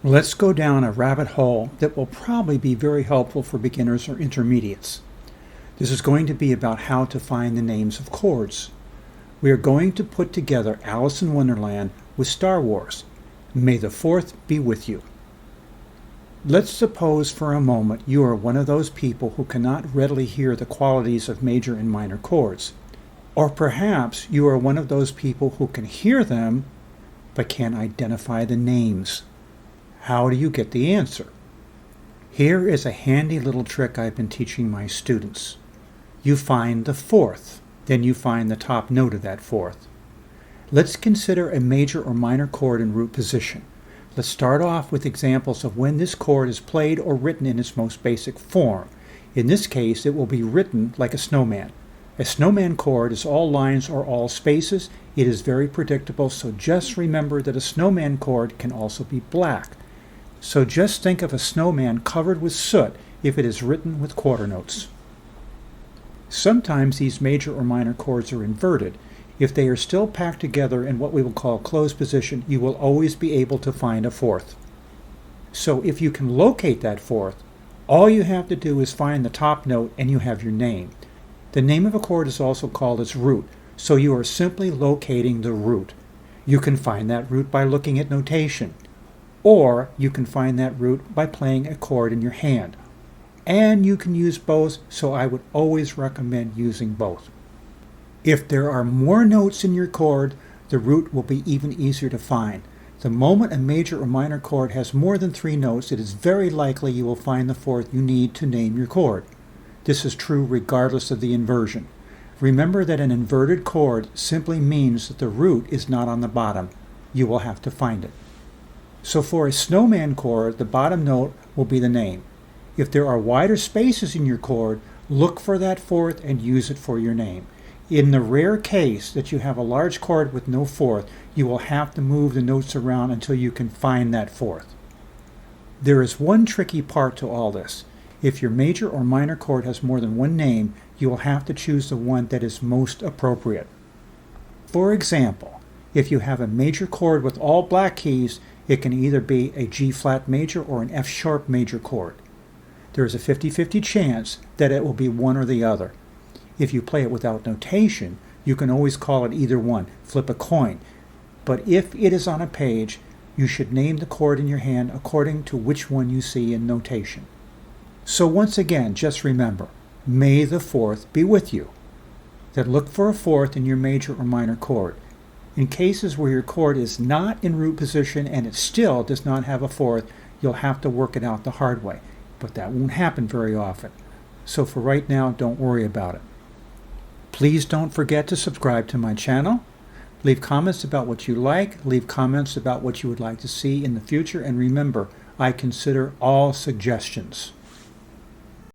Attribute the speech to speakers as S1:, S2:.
S1: Let's go down a rabbit hole that will probably be very helpful for beginners or intermediates. This is going to be about how to find the names of chords. We are going to put together Alice in Wonderland with Star Wars. May the Fourth be with you. Let's suppose for a moment you are one of those people who cannot readily hear the qualities of major and minor chords. Or perhaps you are one of those people who can hear them but can't identify the names. How do you get the answer? Here is a handy little trick I've been teaching my students. You find the fourth, then you find the top note of that fourth. Let's consider a major or minor chord in root position. Let's start off with examples of when this chord is played or written in its most basic form. In this case, it will be written like a snowman. A snowman chord is all lines or all spaces. It is very predictable, so just remember that a snowman chord can also be black. So just think of a snowman covered with soot if it is written with quarter notes. Sometimes these major or minor chords are inverted. If they are still packed together in what we will call closed position, you will always be able to find a fourth. So if you can locate that fourth, all you have to do is find the top note and you have your name. The name of a chord is also called its root, so you are simply locating the root. You can find that root by looking at notation, or you can find that root by playing a chord in your hand. And you can use both, so I would always recommend using both. If there are more notes in your chord, the root will be even easier to find. The moment a major or minor chord has more than 3 notes, it is very likely you will find the fourth you need to name your chord. This is true regardless of the inversion. Remember that an inverted chord simply means that the root is not on the bottom. You will have to find it. So for a snowman chord, the bottom note will be the name. If there are wider spaces in your chord, look for that fourth and use it for your name. In the rare case that you have a large chord with no fourth, you will have to move the notes around until you can find that fourth. There is one tricky part to all this. If your major or minor chord has more than one name, you will have to choose the one that is most appropriate. For example, if you have a major chord with all black keys, it can either be a G-flat major or an F-sharp major chord. There is a 50-50 chance that it will be one or the other. If you play it without notation, you can always call it either one, flip a coin. But if it is on a page, you should name the chord in your hand according to which one you see in notation. So once again, just remember, may the fourth be with you. Then look for a fourth in your major or minor chord. In cases where your chord is not in root position and it still does not have a fourth, you'll have to work it out the hard way. But that won't happen very often. So for right now, don't worry about it. Please don't forget to subscribe to my channel. Leave comments about what you like. Leave comments about what you would like to see in the future. And remember, I consider all suggestions.